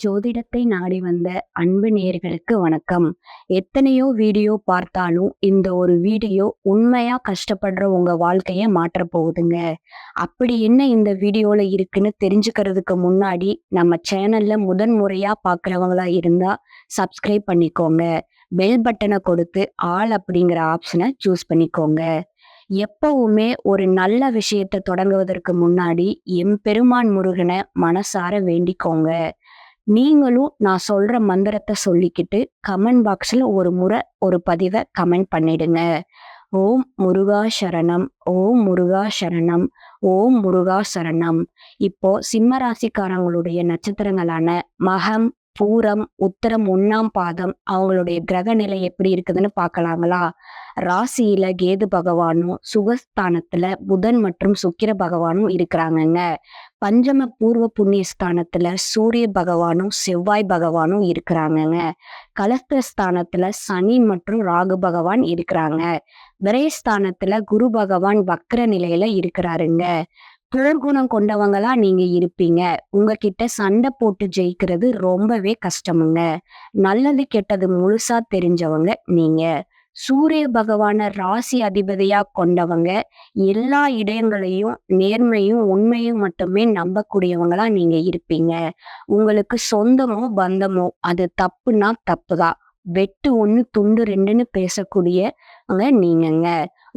ஜோதிடத்தை நாடி வந்த அன்பு நேயர்களுக்கு வணக்கம். எத்தனையோ வீடியோ பார்த்தாலும் இந்த ஒரு வீடியோ உண்மையா கஷ்டப்படுற உங்க வாழ்க்கைய மாற்றப் போகுதுங்க. அப்படி என்ன இந்த வீடியோல இருக்குன்னு தெரிஞ்சுக்கிறதுக்கு முன்னாடி நம்ம சேனல்ல முதன் முறையா பார்க்குறவங்களா இருந்தா சப்ஸ்கிரைப் பண்ணிக்கோங்க. பெல் பட்டனை கொடுத்து ஆல் அப்படிங்கிற ஆப்ஷனை சூஸ் பண்ணிக்கோங்க. எப்பவுமே ஒரு நல்ல விஷயத்தை தொடங்குவதற்கு முன்னாடி எம்பெருமான் முருகனை மனசார வேண்டிக்கோங்க. நீங்களும் நான் சொல்ற மந்திரத்தை சொல்லிக்கிட்டு கமெண்ட் பாக்ஸ்ல ஒரு முறை ஒரு பதிவை கமெண்ட் பண்ணிடுங்க. ஓம் முருகா சரணம், ஓம் முருகா சரணம், ஓம் முருகா சரணம். இப்போ சிம்ம ராசிக்காரங்களுடைய நட்சத்திரங்களான மகம், பூரம், உத்திரம் 1ஆம் பாதம் அவங்களுடைய கிரக நிலை எப்படி இருக்குதுன்னு பார்க்கலாங்களா? ராசியில கேது பகவானும் சுகஸ்தானத்துல புதன் மற்றும் சுக்கிர பகவானும் இருக்கிறாங்கங்க. பஞ்சம பூர்வ புண்ணிய ஸ்தானத்துல சூரிய பகவானும் செவ்வாய் பகவானும் இருக்கிறாங்கங்க. கலஸ்திரஸ்தானத்துல சனி மற்றும் ராகு பகவான் இருக்கிறாங்க. விரயஸ்தானத்துல குரு பகவான் வக்ர நிலையில இருக்கிறாருங்க. புலர்குணம் கொண்டவங்களா நீங்க இருப்பீங்க. உங்ககிட்ட சண்டை போட்டு ஜெயிக்கிறது ரொம்பவே கஷ்டமுங்க. நல்லது கெட்டது முழுசா தெரிஞ்சவங்க நீங்க. சூரிய பகவான ராசி அதிபதியா கொண்டவங்க. எல்லா இடங்களையும் நேர்மையும் உண்மையும் மட்டுமே நம்பக்கூடியவங்களா நீங்க இருப்பீங்க. உங்களுக்கு சொந்தமோ பந்தமோ அது தப்புனா தப்புதான். வெட்டு 1 துண்டு 2ன்னு பேசக்கூடியவங்க நீங்கங்க.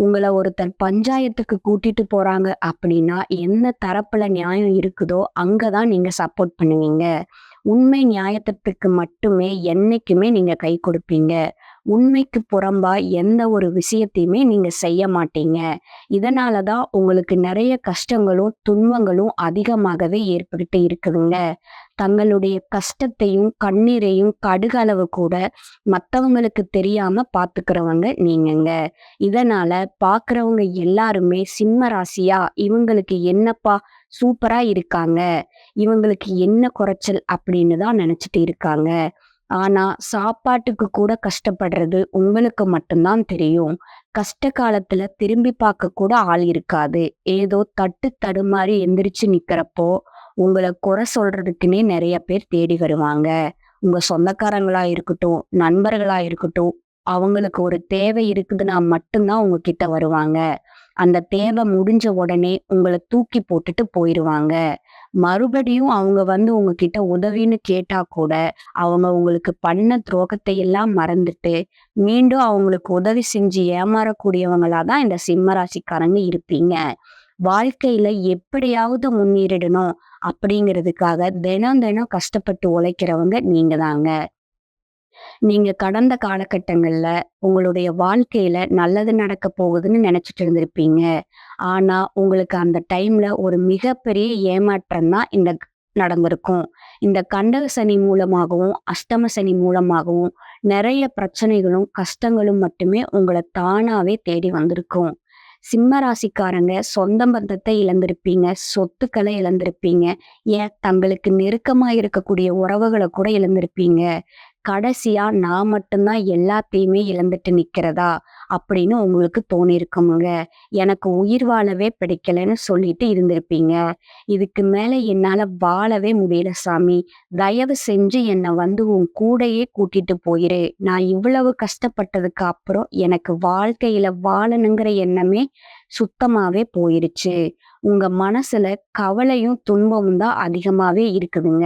உங்களை ஒருத்தர் பஞ்சாயத்துக்கு கூட்டிட்டு போறாங்க அப்படின்னா என்ன தரப்புல நியாயம் இருக்குதோ அங்கதான் நீங்க சப்போர்ட் பண்ணுவீங்க. உண்மை நியாயத்திற்கு மட்டுமே என்னைக்குமே நீங்க கை கொடுப்பீங்க. உண்மைக்கு புறம்பா எந்த ஒரு விஷயத்தையுமே நீங்க செய்ய மாட்டீங்க. இதனாலதான் உங்களுக்கு நிறைய கஷ்டங்களும் துன்பங்களும் அதிகமாகவே ஏற்பட்டு இருக்குதுங்க. தங்களுடைய கஷ்டத்தையும் கண்ணீரையும் கடுகளவு கூட மத்தவங்களுக்கு தெரியாம பாத்துக்கிறவங்க நீங்கங்க. இதனால பாக்குறவங்க எல்லாருமே சிம்ம ராசியா இவங்களுக்கு என்னப்பா சூப்பரா இருக்காங்க, இவங்களுக்கு என்ன குறைச்சல் அப்படின்னு தான் நினைச்சிட்டு இருக்காங்க. ஆனா சாப்பாட்டுக்கு கூட கஷ்டப்படுறது உங்களுக்கு மட்டும்தான் தெரியும். கஷ்ட காலத்துல திரும்பி பார்க்க கூட ஆள் இருக்காது. ஏதோ தட்டு தடுமாறி எந்திரிச்சு நிக்கிறப்போ உங்களை குறை சொல்றதுக்குன்னே நிறைய பேர் தேடி வருவாங்க. உங்க சொந்தக்காரங்களா இருக்கட்டும், நண்பர்களா இருக்கட்டும், அவங்களுக்கு ஒரு தேவை இருக்குதுன்னா மட்டும்தான் உங்ககிட்ட வருவாங்க. அந்த தேவை முடிஞ்ச உடனே உங்களை தூக்கி போட்டுட்டு போயிருவாங்க. மறுபடியும் அவங்க வந்து உங்ககிட்ட உதவின்னு கேட்டா கூட அவங்க உங்களுக்கு பண்ண துரோகத்தை எல்லாம் மறந்துட்டு மீண்டும் அவங்களுக்கு உதவி செஞ்சு ஏமாறக்கூடியவங்களாதான் இந்த சிம்ம ராசிக்காரங்க இருப்பீங்க. வாழ்க்கையில எப்படியாவது முன்னேறிடணும் அப்படிங்கிறதுக்காக தினம் தினம் கஷ்டப்பட்டு உழைக்கிறவங்க நீங்க தாங்க. நீங்க கடந்த காலகட்டங்கள்ல உங்களுடைய வாழ்க்கையில நல்லது நடக்க போகுதுன்னு நினைச்சிட்டு இருந்திருப்பீங்க. ஆனா உங்களுக்கு அந்த டைம்ல ஒரு மிகப்பெரிய ஏமாற்றம் தான் நடந்திருக்கும். இந்த கண்டக சனி மூலமாகவும் அஷ்டம சனி மூலமாகவும் நிறைய பிரச்சனைகளும் கஷ்டங்களும் மட்டுமே உங்களை தானாவே தேடி வந்திருக்கும். சிம்ம ராசிக்காரங்க சொந்த பந்தத்தை இழந்திருப்பீங்க, சொத்துக்களை இழந்திருப்பீங்க, ஏன் தங்களுக்கு நெருக்கமா இருக்கக்கூடிய உறவுகளை கூட இழந்திருப்பீங்க. கடைசியா நான் மட்டும்தான் எல்லாத்தையுமே இழந்துட்டு நிக்கிறதா அப்படின்னு உங்களுக்கு தோணிருக்குமுங்க. எனக்கு உயிர் வாழவே பிடிக்கலன்னு சொல்லிட்டு இருந்திருப்பீங்க. இதுக்கு மேல என்னால வாழவே முடியல சாமி, தயவு செஞ்சு என்னை வந்து உன் கூடையே கூட்டிட்டு போயிரு. நான் இவ்வளவு கஷ்டப்பட்டதுக்கு அப்புறம் எனக்கு வாழ்க்கையில வாழணுங்கிற எண்ணமே சுத்தமாவே போயிருச்சு. உங்க மனசுல கவலையும் துன்பமும் தான் அதிகமாவே இருக்குதுங்க.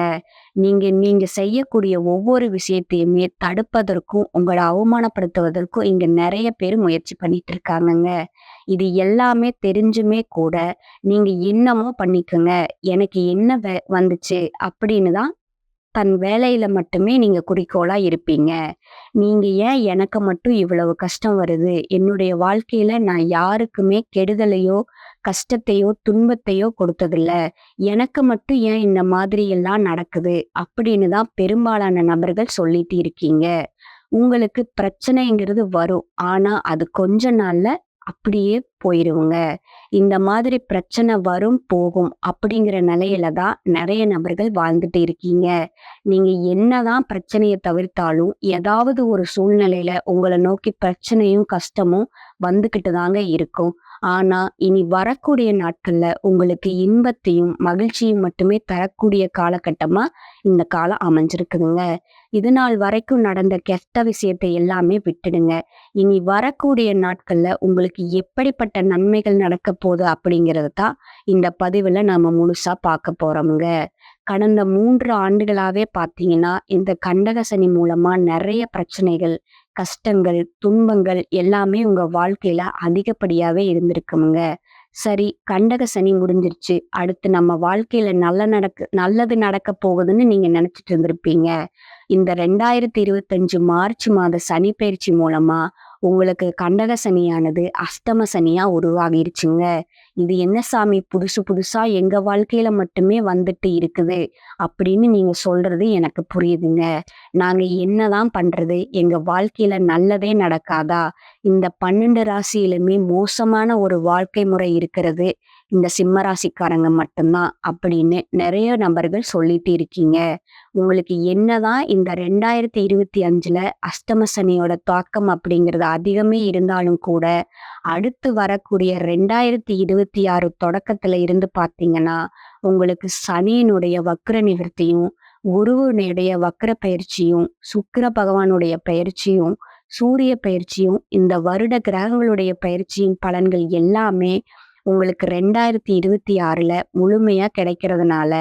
நீங்க செய்யக்கூடிய ஒவ்வொரு விஷயத்தையுமே தடுப்பதற்கும் உங்களை அவமானப்படுத்துவதற்கும் இங்க நிறைய பேர் முயற்சி பண்ணிட்டு இருக்காங்கங்க. இது எல்லாமே தெரிஞ்சுமே கூட நீங்க என்னமோ பண்ணிக்கோங்க, எனக்கு என்ன வந்துச்சு அப்படின்னு தான் தன் வேலையில மட்டுமே நீங்க குறிக்கோளா இருப்பீங்க. நீங்க ஏன் எனக்கு மட்டும் இவ்வளவு கஷ்டம் வருது, என்னுடைய வாழ்க்கையில நான் யாருக்குமே கெடுதலையோ கஷ்டத்தையோ துன்பத்தையோ கொடுத்ததில்ல, எனக்கு மட்டும் ஏன் இந்த மாதிரி எல்லாம் நடக்குது அப்படின்னு தான் பெரும்பாலான நபர்கள் சொல்லிட்டு இருக்கீங்க. உங்களுக்கு பிரச்சனைங்கிறது வரும், ஆனா அது கொஞ்ச நாள்ல அப்படியே போயிருவுங்க. இந்த மாதிரி பிரச்சனை வரும் போகும் அப்படிங்கிற நிலையில தான் நிறைய நபர்கள் வாழ்ந்துட்டு இருக்கீங்க. நீங்க என்னதான் பிரச்சனையை தவிர்த்தாலும் ஏதாவது ஒரு சூழ்நிலையில உங்களை நோக்கி பிரச்சனையும் கஷ்டமும் வந்துகிட்டு தாங்க இருக்கும். ஆனா, இனி வரக்கூடிய நாட்கள்ல உங்களுக்கு இன்பத்தையும், மகிழ்ச்சியும் மட்டுமே தரக்கூடிய காலகட்டமா இந்த காலம் அமைஞ்சிருக்குதுங்க. இதுநாள் வரைக்கும் நடந்த கெட்ட விஷயத்தை எல்லாமே விட்டுடுங்க. இனி வரக்கூடிய நாட்கள்ல உங்களுக்கு எப்படிப்பட்ட நன்மைகள் நடக்கப் போகுது அப்படிங்கிறத தான் இந்த பதிவுல நாம முழுசா பார்க்க போறோம்ங்க. கடந்த 3 ஆண்டுகளாவே பார்த்தீங்கன்னா, இந்த கண்டக சனி மூலமா நெறைய பிரச்சனைகள், கஷ்டங்கள், துன்பங்கள் எல்லாமே உங்க வாழ்க்கையில அதிகப்படியாவே இருந்திருக்குமுங்க. சரி, கண்டக சனி முடிஞ்சிருச்சு. அடுத்து நம்ம வாழ்க்கையில நல்லது நடக்கப் போகுதுன்னு நீங்க நெனச்சுட்டு இருந்திருப்பீங்க. இந்த 2025 மார்ச் மாத சனிப்பெயர்ச்சி மூலமா உங்களுக்கு கண்டக சனியானது அஷ்டம சனியா உருவாகிருச்சுங்க. இது என்ன சாமி புதுசு புதுசா எங்க வாழ்க்கையில மட்டுமே வந்துட்டு இருக்குது அப்படின்னு நீங்க சொல்றது எனக்கு புரியுதுங்க. நாங்க என்னதான் பண்றது? எங்க வாழ்க்கையில நல்லதே நடக்காதா? இந்த 12 ராசியிலுமே மோசமான ஒரு வாழ்க்கை முறை இருக்கிறது இந்த சிம்ம ராசிக்காரங்க மட்டும்தான் அப்படின்னு நிறைய நபர்கள் சொல்லிட்டு இருக்கீங்க. உங்களுக்கு என்னதான் இந்த 2025ல அஷ்டம சனியோட தாக்கம் அப்படிங்கிறது அதிகமே இருந்தாலும் கூட, அடுத்து வரக்கூடிய 2026 தொடக்கத்துல இருந்து பார்த்தீங்கன்னா, உங்களுக்கு சனியினுடைய வக்ர நிவர்த்தியும், குருவினுடைய வக்ர பயிற்சியும், சுக்கிர பகவானுடைய பயிற்சியும், சூரிய பயிற்சியும், இந்த வருட கிரகங்களுடைய பயிற்சியின் பலன்கள் எல்லாமே உங்களுக்கு 2026ல முழுமையா கிடைக்கிறதுனால,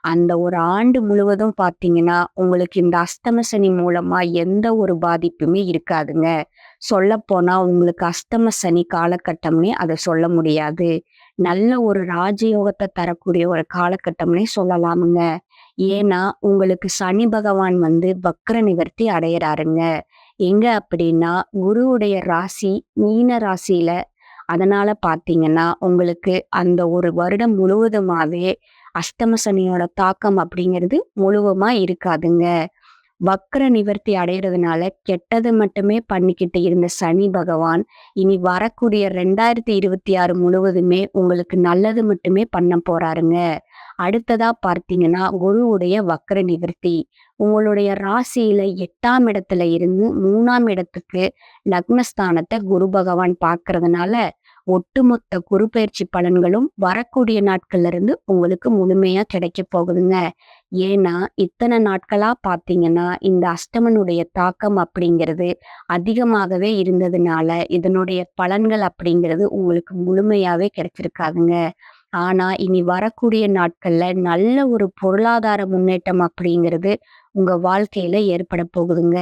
அந்த ஒரு ஆண்டு முழுவதும் பார்த்தீங்கன்னா, உங்களுக்கு இந்த அஷ்டம சனி மூலமா எந்த ஒரு பாதிப்புமே இருக்காதுங்க. சொல்லப்போனா உங்களுக்கு அஷ்டம சனி காலகட்டம்னே அத சொல்ல முடியாது. நல்ல ஒரு ராஜயோகத்த தரக்கூடிய ஒரு காலகட்டம்னே சொல்லலாமுங்க. ஏன்னா, உங்களுக்கு சனி பகவான் வந்து வக்ர நிவர்த்தி அடையறாருங்க. எங்க அப்படின்னா, குருவுடைய ராசி மீன ராசியில. அதனால பார்த்தீங்கன்னா, உங்களுக்கு அந்த ஒரு வருடம் முழுவதுமாவே அஷ்டம சனியோட தாக்கம் அப்படிங்கிறது முழுவதுமா இருக்காதுங்க. வக்ர நிவர்த்தி அடையறதுனால கெட்டது மட்டுமே பண்ணிக்கிட்டு இருந்த சனி பகவான், இனி வரக்கூடிய 2026 முழுவதுமே உங்களுக்கு நல்லது மட்டுமே பண்ண போறாருங்க. அடுத்ததா பார்த்தீங்கன்னா, குருவுடைய வக்ர நிவர்த்தி. உங்களுடைய ராசியில 8ஆம் இடத்துல இருந்து 3ஆம் இடத்துக்கு லக்னஸ்தானத்த குரு பகவான் பார்க்கறதுனால, ஒட்டுமொத்த குரு பெயர்ச்சி பலன்களும் வரக்கூடிய நாட்கள்ல இருந்து உங்களுக்கு முழுமையா கிடைக்கப் போகுதுங்க. ஏன்னா, இத்தன நாட்களா பார்த்தீங்கன்னா, இந்த அஷ்டமனுடைய தாக்கம் அப்படிங்கிறது அதிகமாகவே இருந்ததுனால, இதனுடைய பலன்கள் அப்படிங்கிறது உங்களுக்கு முழுமையாவே கிடைச்சிருக்காதுங்க. ஆனா, இனி வரக்கூடிய நாட்கள்ல நல்ல ஒரு பொருளாதார முன்னேற்றம் அப்படிங்கிறது உங்க வாழ்க்கையில ஏற்பட போகுதுங்க.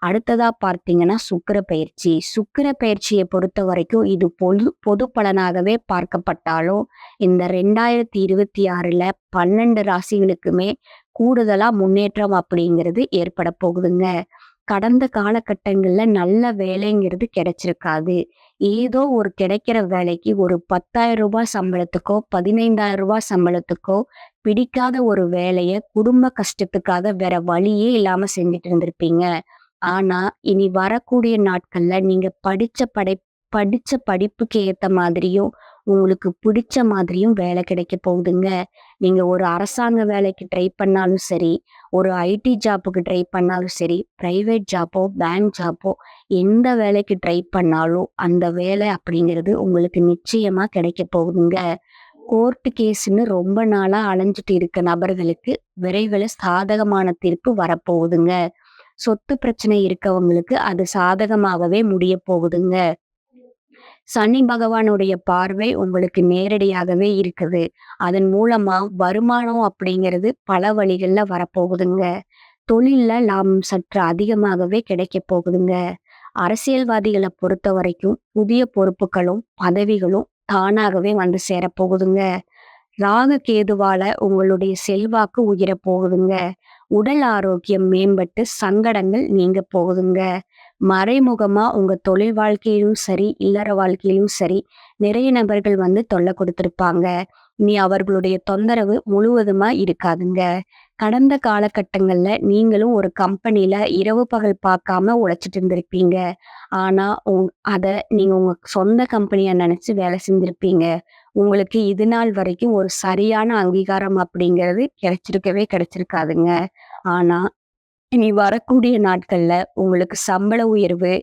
அடுத்ததா பார்த்தீங்கன்னா, சுக்கிர பயிற்சி. சுக்கிர பயிற்சிய பொறுத்தவரைக்கும் இது பொது பலனாகவே பார்க்கப்பட்டாலும், இந்த 2026ல 12 ராசிகளுக்குமே கூடுதலா முன்னேற்றம் அப்படிங்கிறது ஏற்பட போகுதுங்க. கடந்த காலகட்டங்கள்ல நல்ல வேலைங்கிறது கிடைச்சிருக்காது. ஏதோ ஒரு கிடைக்கிற வேலைக்கு ஒரு ரூ. 10,000 சம்பளத்துக்கோ, ரூ. 15,000 சம்பளத்துக்கோ பிடிக்காத ஒரு வேலைய குடும்ப கஷ்டத்துக்காக வேற வழியே இல்லாம செஞ்சுட்டு இருந்திருப்பீங்க. ஆனா, இனி வரக்கூடிய நாட்கள்ல நீங்க படிச்ச படிப்புக்கு ஏத்த மாதிரியும், உங்களுக்கு பிடிச்ச மாதிரியும் வேலை கிடைக்க போகுதுங்க. நீங்க ஒரு அரசாங்க வேலைக்கு ட்ரை பண்ணாலும் சரி, ஒரு ஐடி ஜாப்புக்கு ட்ரை பண்ணாலும் சரி, பிரைவேட் ஜாப்போ, பேங்க் ஜாப்போ எந்த வேலைக்கு ட்ரை பண்ணாலும், அந்த வேலை அப்படிங்கிறது உங்களுக்கு நிச்சயமா கிடைக்க போகுதுங்க. கோர்ட் கேஸ்ன்னு ரொம்ப நாளா அலைஞ்சிட்டு இருக்க நபர்களுக்கு விரைவில சாதகமான தீர்ப்பு வரப்போகுதுங்க. சொத்து பிரச்சனை இருக்கவங்களுக்கு அது சாதகமாகவே முடியப் போகுதுங்க. சனி பகவானுடைய பார்வை உங்களுக்கு நேரடியாகவே இருக்குது. அதன் மூலமா வருமானம் அப்படிங்கிறது பல வழிகள்ல வரப்போகுதுங்க. தொழில்ல லாபம் சற்று அதிகமாகவே கிடைக்கப் போகுதுங்க. அரசியல்வாதிகள பொறுத்தவரைக்கும் புதிய பொறுப்புகளும், பதவிகளும் தானாகவே வந்து சேரப்போகுதுங்க. ராகு கேதுவால உங்களுடைய செல்வாக்கு உயரப் போகுதுங்க. உடல் ஆரோக்கியம் மேம்பட்டு சங்கடங்கள் நீங்கப் போகுதுங்க. மறைமுகமா உங்க தொழில் வாழ்க்கையிலும் சரி, இல்லற வாழ்க்கையிலும் சரி, நிறைய நபர்கள் வந்து தொல்லை கொடுத்திருப்பாங்க. இனி அவர்களுடைய தொந்தரவு முழுவதுமா இருக்காதுங்க. கடந்த காலகட்டங்கள்ல நீங்களும் ஒரு கம்பெனில இரவு பகல் பார்க்காம உழைச்சிட்டு இருந்திருப்பீங்க. ஆனா, அத நீங்க உங்க சொந்த கம்பெனியா நினைச்சு வேலை செஞ்சிருப்பீங்க. உங்களுக்கு இது நாள் வரைக்கும் ஒரு சரியான அங்கீகாரம் அப்படிங்கிறது கிடைச்சிருக்காதுங்க. ஆனா, இனி வரக்கூடிய நாட்கள்ல உங்களுக்கு சம்பள உயர்வு,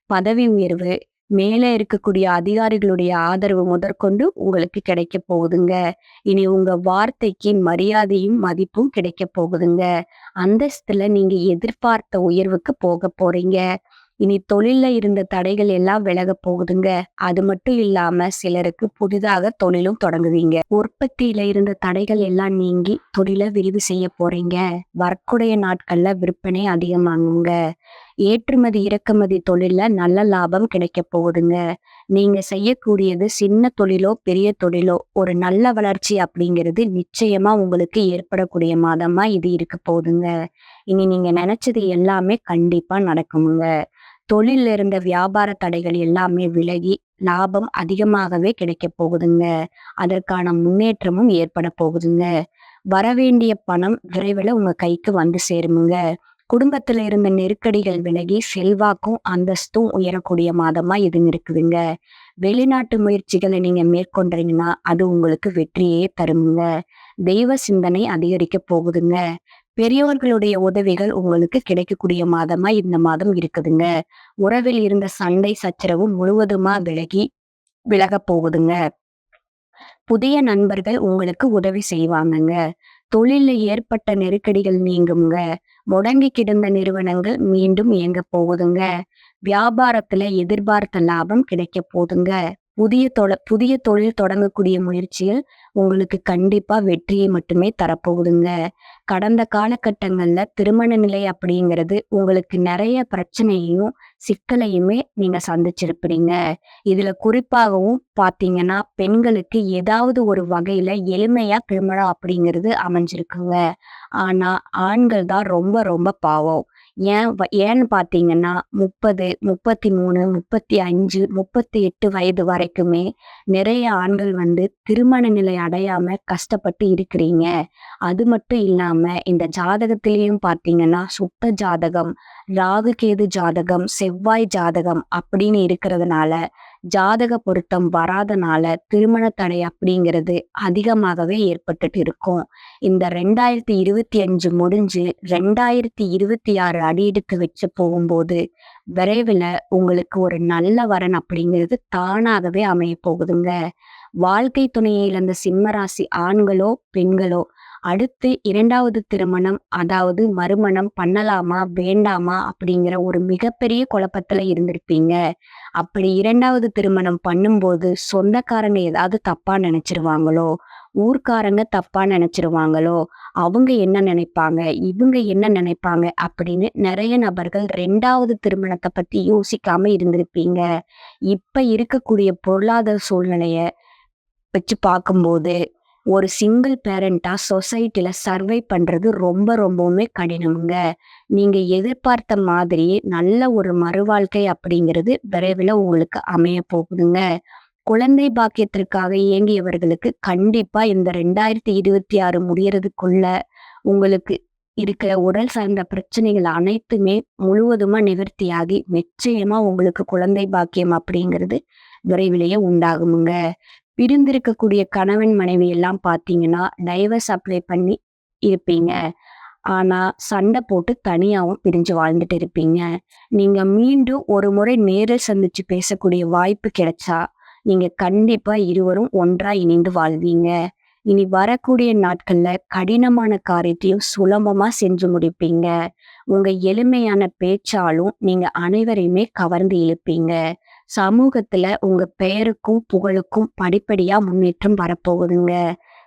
பதவி உயர்வு, மேலே இருக்கக்கூடிய அதிகாரிகளுடைய ஆதரவு முதற்கொண்டு உங்களுக்கு கிடைக்க போகுதுங்க. இனி உங்க வார்த்தைக்கு மரியாதையும், மதிப்பும் கிடைக்க போகுதுங்க. அந்தஸ்துல நீங்க எதிர்பார்த்த உயர்வுக்கு போகப் போறீங்க. இனி தொழில்ல இருந்த தடைகள் எல்லாம் விலகப் போகுதுங்க. அது மட்டும் இல்லாம சிலருக்கு புதிதாக தொழிலும் தொடங்குவீங்க. உற்பத்தியில இருந்த தடைகள் எல்லாம் நீங்கி தொழில விரிவு செய்ய போறீங்க. வரக்கூடிய நாட்கள்ல விற்பனை அதிகமாகுங்க. ஏற்றுமதி, இறக்குமதி தொழில்ல நல்ல லாபம் கிடைக்கப் போகுதுங்க. நீங்க செய்யக்கூடியது சின்ன தொழிலோ, பெரிய தொழிலோ, ஒரு நல்ல வளர்ச்சி அப்படிங்கிறது நிச்சயமா உங்களுக்கு ஏற்படக்கூடிய மாதமா இது இருக்கப் போகுதுங்க. இனி நீங்க நினைச்சது எல்லாமே கண்டிப்பா நடக்குமுங்க. தொழில்ல இருந்த வியாபார தடைகள் எல்லாமே விலகி, லாபம் அதிகமாகவே கிடைக்கப் போகுதுங்க. அதற்கான முன்னேற்றமும் ஏற்பட போகுதுங்க. வரவேண்டிய பணம் விரைவில உங்க கைக்கு வந்து சேருமுங்க. குடும்பத்துல இருந்த நெருக்கடிகள் விலகி செல்வாக்கும், அந்தஸ்தும் உயரக்கூடிய மாதமா இது இருக்குதுங்க. வெளிநாட்டு முயற்சிகளை நீங்க மேற்கொண்டீங்கன்னா, அது உங்களுக்கு வெற்றியே தருமுங்க. தெய்வ சிந்தனை அதிகரிக்கப் போகுதுங்க. பெரியவர்களுடைய உதவிகள் உங்களுக்கு கிடைக்கக்கூடிய மாதமா இந்த மாதம் இருக்குதுங்க. உறவில் இருந்த சண்டை சச்சரவு முழுவதுமா விலகப் போகுதுங்க. புதிய நண்பர்கள் உங்களுக்கு உதவி செய்வாங்கங்க. தொழில்ல ஏற்பட்ட நெருக்கடிகள் நீங்குங்க. முடங்கி கிடந்த நிறுவனங்கள் மீண்டும் இயங்கப் போகுதுங்க. வியாபாரத்துல எதிர்பார்த்த லாபம் கிடைக்கப் போகுதுங்க. புதிய தொழில் தொடங்கக்கூடிய முயற்சிகள் உங்களுக்கு கண்டிப்பா வெற்றியை மட்டுமே தரப்போகுதுங்க. கடந்த காலகட்டங்கள்ல திருமண நிலை அப்படிங்கிறது உங்களுக்கு நிறைய பிரச்சனையையும், சிக்கலையுமே நீங்க சந்திச்சிருப்பீங்க. இதுல குறிப்பாகவும் பாத்தீங்கன்னா, பெண்களுக்கு ஏதாவது ஒரு வகையில எளிமையா திருமணம் அப்படிங்கிறது அமைஞ்சிருக்குங்க. ஆனா, ஆண்கள் தான் ரொம்ப ரொம்ப பாவம். ஏன்னு பாத்தீங்கன்னா 30, 33, 35, 38 வயது வரைக்குமே நிறைய ஆண்கள் திருமண நிலை அடையாம கஷ்டப்பட்டு இருக்கிறீங்க. அது மட்டும் இல்லாம இந்த ஜாதகத்திலயும் பாத்தீங்கன்னா சுத்த ஜாதகம், ராகு கேது ஜாதகம், செவ்வாய் ஜாதகம் அப்படின்னு இருக்கிறதுனால, ஜாதக பொருத்தம் வராதனால திருமண தடை அப்படிங்கிறது அதிகமாகவே ஏற்பட்டுட்டு இருக்கும். இந்த 2025 முடிஞ்சு 2026 அடியெடுத்து வச்சு போகும்போது விரைவில் உங்களுக்கு ஒரு நல்ல வரன் அப்படிங்கிறது தானாகவே அமைய போகுதுங்க. வாழ்க்கை துணையை இழந்த சிம்மராசி ஆண்களோ பெண்களோ அடுத்து 2வது திருமணம், அதாவது மறுமணம் பண்ணலாமா வேண்டாமா அப்படிங்கிற ஒரு மிகப்பெரிய குழப்பத்துல இருந்திருப்பீங்க. அப்படி 2வது திருமணம் பண்ணும்போது சொந்தக்காரங்க ஏதாவது தப்பா நினைச்சிருவாங்களோ, ஊர்க்காரங்க தப்பா நினைச்சிருவாங்களோ, அவங்க என்ன நினைப்பாங்க, இவங்க என்ன நினைப்பாங்க அப்படின்னு நிறைய நபர்கள் 2வது திருமணத்தை பத்தி யோசிக்காம இருந்திருப்பீங்க. இப்ப இருக்கக்கூடிய பொருளாதார சூழ்நிலைய வச்சு பார்க்கும்போது ஒரு சிங்கிள் பேரண்டா சொசைட்டில சர்வை பண்றது ரொம்பவுமே கடினம்ங்க. நீங்க எதிர்பார்த்த மாதிரி நல்ல ஒரு மறுவாழ்க்கை அப்படிங்கிறது விரைவில் உங்களுக்கு அமைய போகுதுங்க. குழந்தை பாக்கியத்திற்காக இயங்கியவர்களுக்கு கண்டிப்பா இந்த 2026 முடியறதுக்குள்ள உங்களுக்கு இருக்கிற உடல் சார்ந்த பிரச்சனைகள் அனைத்துமே முழுவதுமா நிவர்த்தியாகி நிச்சயமா உங்களுக்கு குழந்தை பாக்கியம் அப்படிங்கிறது விரைவிலேயே உண்டாகுமுங்க. பிரிந்திருக்கக்கூடிய கணவன் மனைவி எல்லாம் பாத்தீங்கன்னா டைவர்ஸ் அப்ளை பண்ணி இருப்பீங்க. ஆனா சண்டை போட்டு தனியாவும் பிரிஞ்சு வாழ்ந்துட்டு இருப்பீங்க. நீங்க மீண்டும் ஒரு முறை நேரில் சந்திச்சு பேசக்கூடிய வாய்ப்பு கிடைச்சா நீங்க கண்டிப்பா இருவரும் ஒன்றா இணைந்து வாழ்வீங்க. இனி வரக்கூடிய நாட்கள்ல கடினமான காரியத்தையும் சுலபமா செஞ்சு முடிப்பீங்க. உங்க எளிமையான பேச்சாலும் நீங்க அனைவரையுமே கவர்ந்து இழுப்பீங்க. சமூகத்துல உங்க பெயருக்கும் புகழுக்கும் படிப்படியா முன்னேற்றம் வரப்போகுதுங்க.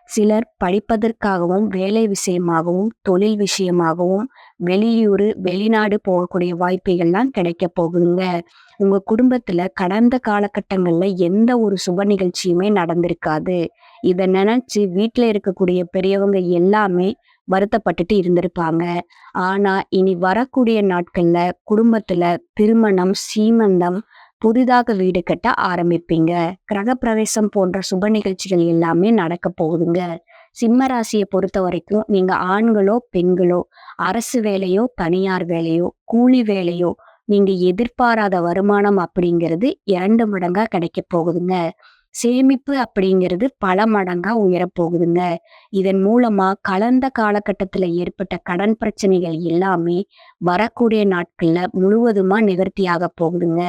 சிலர் படிப்பதற்காகவும், வேலை விஷயமாகவும், தொழில் விஷயமாகவும் வெளியூர், வெளிநாடு போகக்கூடிய வாய்ப்புகள்லாம் கிடைக்க போகுதுங்க. உங்க குடும்பத்துல கடந்த காலகட்டங்கள்ல எந்த ஒரு சுப நிகழ்ச்சியுமே நடந்திருக்காது. இத நினைச்சு வீட்டுல இருக்கக்கூடிய பெரியவங்க எல்லாமே வருத்தப்பட்டுட்டு இருந்திருப்பாங்க. ஆனா இனி வரக்கூடிய நாட்கள்ல குடும்பத்துல திருமணம், சீமந்தம், புதிதாக வீடு கட்ட ஆரம்பிப்பீங்க. கிரகப்பிரவேசம் போன்ற சுப நிகழ்ச்சிகள் எல்லாமே நடக்க போகுதுங்க. சிம்ம ராசியை பொறுத்த வரைக்கும் நீங்க ஆண்களோ பெண்களோ, அரசு வேலையோ தனியார் வேலையோ, கூலி வேலையோ, நீங்க எதிர்பாராத வருமானம் அப்படிங்கிறது 2 மடங்கா கிடைக்க போகுதுங்க. சேமிப்பு அப்படிங்கிறது பல மடங்கா உயரப் போகுதுங்க. இதன் மூலமா கடந்த காலகட்டத்துல ஏற்பட்ட கடன் பிரச்சனைகள் எல்லாமே வரக்கூடிய நாட்கள்ல முழுவதுமா நிவர்த்தியாக போகுதுங்க.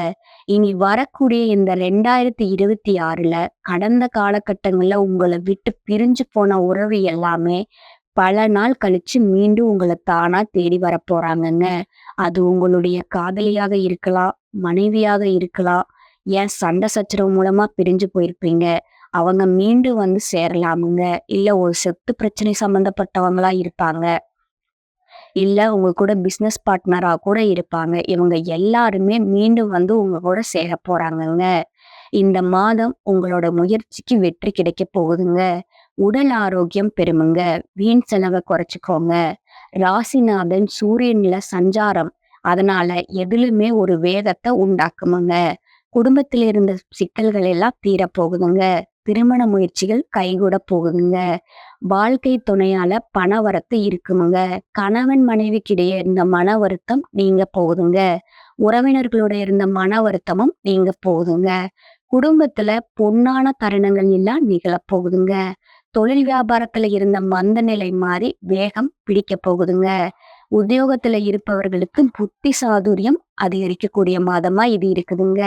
இனி வரக்கூடிய இந்த 2026ல கடந்த காலகட்டங்கள்ல உங்கள விட்டு பிரிஞ்சு போன உறவு எல்லாமே பல நாள் கழிச்சு மீண்டும் உங்கள தானா தேடி வரப்போறாங்கங்க. அது உங்களுடைய காதலியாக இருக்கலாம், மனைவியாக இருக்கலாம், ஏன் சண்டை சச்சரவு மூலமா பிரிஞ்சு போயிருப்பீங்க. அவங்க மீண்டும் வந்து சேரலாமுங்க. இல்ல ஒரு சொத்து பிரச்சனை சம்மந்தப்பட்டவங்களா இருப்பாங்க. இல்ல உங்க கூட பிசினஸ் பார்ட்னரா கூட இருப்பாங்க. இவங்க எல்லாருமே மீண்டும் வந்து உங்க கூட சேரப் போறாங்கங்க. இந்த மாதம் உங்களோட முயற்சிக்கு வெற்றி கிடைக்கப் போகுதுங்க. உடல் ஆரோக்கியம் பெறுமுங்க. வீண் செலவை குறைச்சுக்கோங்க. ராசிநாதன் சூரியன்ல சஞ்சாரம். அதனால எதிலுமே ஒரு வேகத்தை உண்டாக்குமுங்க. குடும்பத்தில் இருந்த சிக்கல்கள் எல்லாம் தீரப் போகுதுங்க. திருமண முயற்சிகள் கைகூட போகுதுங்க. வாழ்க்கை துணையால பண வரத்து இருக்குமுங்க. கணவன் மனைவிக்கிடையே இருந்த மன வருத்தம் நீங்க போகுதுங்க. உறவினர்களோட இருந்த மன வருத்தமும் நீங்க போகுதுங்க. குடும்பத்துல பொன்னான தருணங்கள் எல்லாம் நிகழப் போகுதுங்க. தொழில் வியாபாரத்துல இருந்த மந்த நிலை மாறி வேகம் பிடிக்க போகுதுங்க. உத்தியோகத்துல இருப்பவர்களுக்கு புத்தி சாதுரியம் அதிகரிக்கக்கூடிய மாதமா இது இருக்குதுங்க.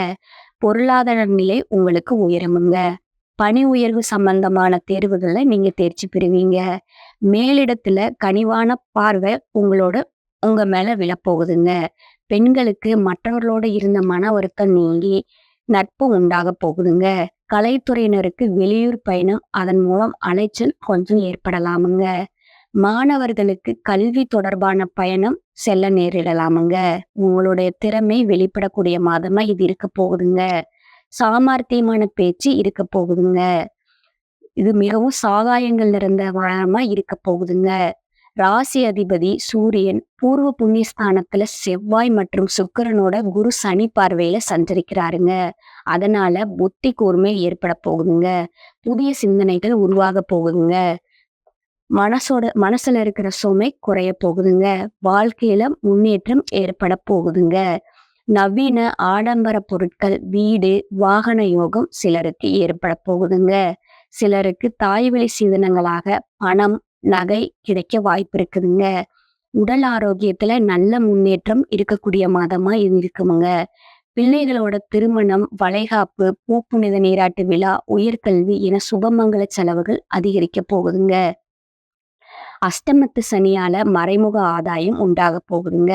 பொருளாதார நிலை உங்களுக்கு உயருமுங்க. பணி உயர்வு சம்பந்தமான தேர்வுகள்ல நீங்க தேர்ச்சி பெறுவீங்க. மேலிடத்துல கனிவான பார்வை உங்க மேல விழப்போகுதுங்க. பெண்களுக்கு மற்றவர்களோட இருந்த மன வருத்தம் நீங்கி நட்பு உண்டாக போகுதுங்க. கலைத்துறையினருக்கு வெளியூர் பயணம், அதன் மூலம் அலைச்சல் கொஞ்சம் ஏற்படலாமுங்க. மாணவர்களுக்கு கல்வி தொடர்பான பயணம் செல்ல நேரிடலாமுங்க. உங்களுடைய திறமை வெளிப்படக்கூடிய மாதமா இது இருக்க போகுதுங்க. சாமர்த்தியமான பேச்சு இருக்க போகுதுங்க. இது மிகவும் சாகாயங்கள் நிறைந்த வாரமா இருக்க போகுதுங்க. ராசி அதிபதி சூரியன் பூர்வ புண்ணியஸ்தானத்துல செவ்வாய் மற்றும் சுக்கிரனோட குரு சனி பார்வையில சஞ்சரிக்கிறாருங்க. அதனால புத்தி கூர்மை ஏற்பட போகுதுங்க. புதிய சிந்தனைகள் உருவாக போகுதுங்க. மனசுல இருக்கிற சுமை குறைய போகுதுங்க. வாழ்க்கையில முன்னேற்றம் ஏற்பட போகுதுங்க. நவீன ஆடம்பர பொருட்கள், வீடு, வாகன யோகம் சிலருக்கு ஏற்பட போகுதுங்க. சிலருக்கு தாய்வழி சீதனங்களாக பணம், நகை கிடைக்க வாய்ப்பு இருக்குதுங்க. உடல் ஆரோக்கியத்துல நல்ல முன்னேற்றம் இருக்கக்கூடிய மாதமா இது இருக்குமுங்க. பிள்ளைகளோட திருமணம், வளைகாப்பு, பூப்புனித நீராட்டு விழா, உயர்கல்வி என சுபமங்கல செலவுகள் அதிகரிக்க போகுதுங்க. அஷ்டமத்து சனியால மறைமுக ஆதாயம் உண்டாக போகுதுங்க.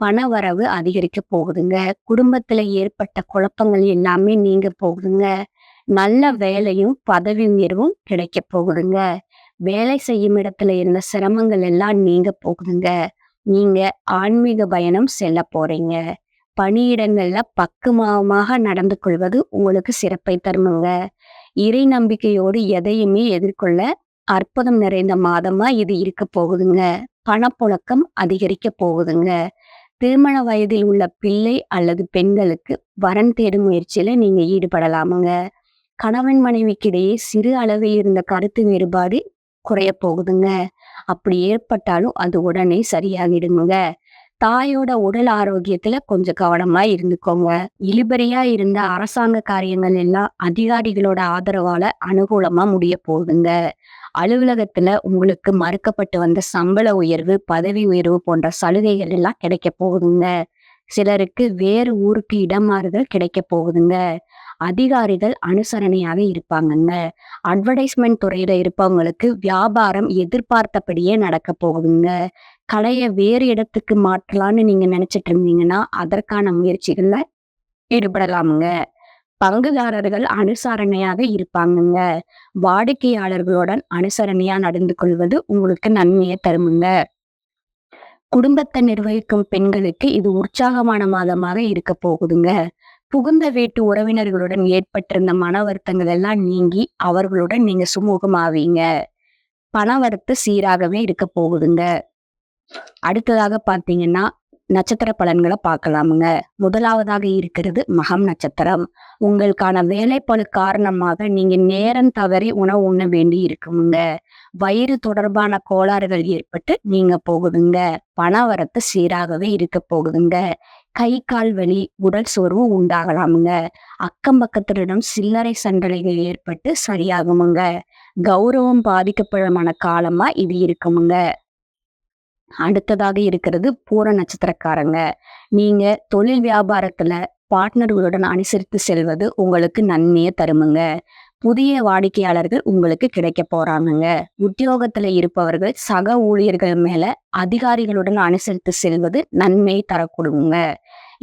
பணவரவு அதிகரிக்க போகுதுங்க. குடும்பத்துல ஏற்பட்ட குழப்பங்கள் எல்லாமே நீங்க போகுதுங்க. நல்ல வேலையும் பதவி உயர்வும் கிடைக்க போகுதுங்க. வேலை செய்யும் இடத்துல இருந்த சிரமங்கள் எல்லாம் நீங்க போகுதுங்க. நீங்க ஆன்மீக பயணம் செல்ல போறீங்க. பணியிடங்கள்ல பக்குவமாக நடந்து கொள்வது உங்களுக்கு சிறப்பை தருமுங்க. இறை நம்பிக்கையோடு எதையுமே எதிர்கொள்ள அற்புதம் நிறைந்த மாதமா இது இருக்க போகுதுங்க. பணப்புழக்கம் அதிகரிக்க போகுதுங்க. திருமண வயதில் உள்ள பிள்ளை அல்லது பெண்களுக்கு வரன் தேடும் முயற்சியில நீங்க ஈடுபடலாமுங்க. கணவன் மனைவிக்கிடையே சிறு அளவில் இருந்த கருத்து வேறுபாடு குறைய போகுதுங்க. அப்படி ஏற்பட்டாலும் அது உடனே சரியாகிடுங்க. தாயோட உடல் ஆரோக்கியத்துல கொஞ்சம் கவனமா இருந்துக்கோங்க. இழுபறியா இருந்த அரசாங்க காரியங்கள் எல்லாம் அதிகாரிகளோட ஆதரவால அனுகூலமா முடிய போகுதுங்க. அலுவலகத்துல உங்களுக்கு மறுக்கப்பட்டு வந்த சம்பள உயர்வு, பதவி உயர்வு போன்ற சலுகைகள் எல்லாம் கிடைக்க போகுதுங்க. சிலருக்கு வேறு ஊருக்கு இடமாறுதல் கிடைக்க போகுதுங்க. அதிகாரிகள் அனுசரணையாக இருப்பாங்கங்க. அட்வர்டைஸ்மெண்ட் துறையில இருப்பவங்களுக்கு வியாபாரம் எதிர்பார்த்தபடியே நடக்க போகுதுங்க. கடையை வேறு இடத்துக்கு மாற்றலாம்னு நீங்க நினைச்சிட்டு இருந்தீங்கன்னா அதற்கான முயற்சிகள்ல ஈடுபடலாமுங்க. பங்குதாரர்கள் அனுசரணையாக இருப்பாங்கங்க. வாடிக்கையாளர்களுடன் அனுசரணையா நடந்து கொள்வது உங்களுக்கு நன்மையை தருமுங்க. குடும்பத்தை நிர்வகிக்கும் பெண்களுக்கு இது உற்சாகமான மாதமாக இருக்க போகுதுங்க. புகுந்த வீட்டு உறவினர்களுடன் ஏற்பட்டிருந்த மன வருத்தங்கள் எல்லாம் நீங்கி அவர்களுடன் நீங்க சுமூகமாவீங்க. பண வரத்து சீராகவே இருக்க போகுதுங்க. அடுத்ததாக பாத்தீங்கன்னா நட்சத்திர பலன்களை பார்க்கலாமுங்க. முதலாவதாக இருக்கிறது மகம் நட்சத்திரம். உங்களுக்கான வேலைப்பளு காரணமாக நீங்க நேரம் தவறி உணவு உண்ண வேண்டி இருக்குமுங்க. வயிறு தொடர்பான கோளாறுகள் ஏற்பட்டு நீங்க போகுதுங்க. பணவரத்து சீராகவே இருக்க போகுதுங்க. கை கால் வலி, உடல் சோர்வு உண்டாகலாமுங்க. அக்கம் பக்கத்தினரிடம் சில்லறை சண்டைகள் ஏற்பட்டு சரியாகுமுங்க. கௌரவம் பாதிக்கப்படமான காலமா இது இருக்குமுங்க. அடுத்ததாக இருக்கிறது பூர நட்சத்திரக்காரங்க. நீங்க தொழில் வியாபாரத்துல பார்ட்னர்களுடன் அனுசரித்து செல்வது உங்களுக்கு நன்மையை தருமுங்க. புதிய வாடிக்கையாளர்கள் உங்களுக்கு கிடைக்க போறாங்கங்க. உத்தியோகத்துல இருப்பவர்கள் சக ஊழியர்கள் மேல அதிகாரிகளுடன் அனுசரித்து செல்வது நன்மை தரக்கூடுங்க.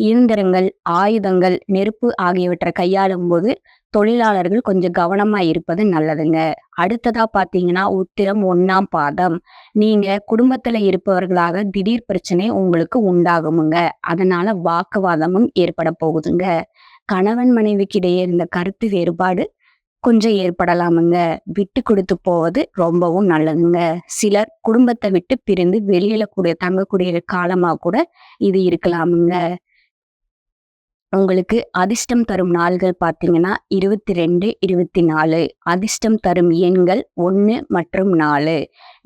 இயந்திரங்கள், ஆயுதங்கள், நெருப்பு ஆகியவற்றை கையாளும் போது தொழிலாளர்கள் கொஞ்சம் கவனமா இருப்பது நல்லதுங்க. அடுத்ததா பாத்தீங்கன்னா உத்திரம் 1ஆம் பாதம். நீங்க குடும்பத்துல இருப்பவர்களாக திடீர் பிரச்சனை உங்களுக்கு உண்டாகுமுங்க. அதனால வாக்குவாதமும் ஏற்பட போகுதுங்க. கணவன் மனைவிக்கு இடையே இருந்த கருத்து வேறுபாடு கொஞ்சம் ஏற்படலாமுங்க. விட்டு கொடுத்து போவது ரொம்பவும் நல்லதுங்க. சிலர் குடும்பத்தை விட்டு பிரிந்து வெளியில தங்கக்கூடிய காலமா கூட இது இருக்கலாமுங்க. உங்களுக்கு அதிர்ஷ்டம் தரும் நாள்கள் பார்த்தீங்கன்னா 22, 24. அதிர்ஷ்டம் தரும் எண்கள் 1 மற்றும் 4.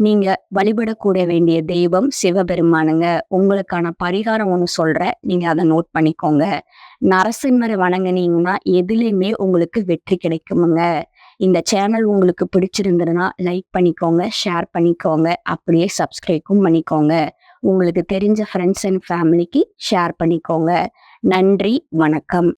நீங்க வழிபடக்கூடிய வேண்டிய தெய்வம் சிவபெருமானுங்க. உங்களுக்கான பரிகாரம் ஒன்று சொல்றேன், நீங்க அதை நோட் பண்ணிக்கோங்க. நரசிம்மரை வணங்குனீங்கன்னா எதுலையுமே உங்களுக்கு வெற்றி கிடைக்குமுங்க. இந்த சேனல் உங்களுக்கு பிடிச்சிருந்ததுன்னா லைக் பண்ணிக்கோங்க, ஷேர் பண்ணிக்கோங்க, அப்படியே சப்ஸ்கிரைபும் பண்ணிக்கோங்க. உங்களுக்கு தெரிஞ்ச ஃப்ரெண்ட்ஸ் அண்ட் ஃபேமிலிக்கு ஷேர் பண்ணிக்கோங்க. நன்றி, வணக்கம்.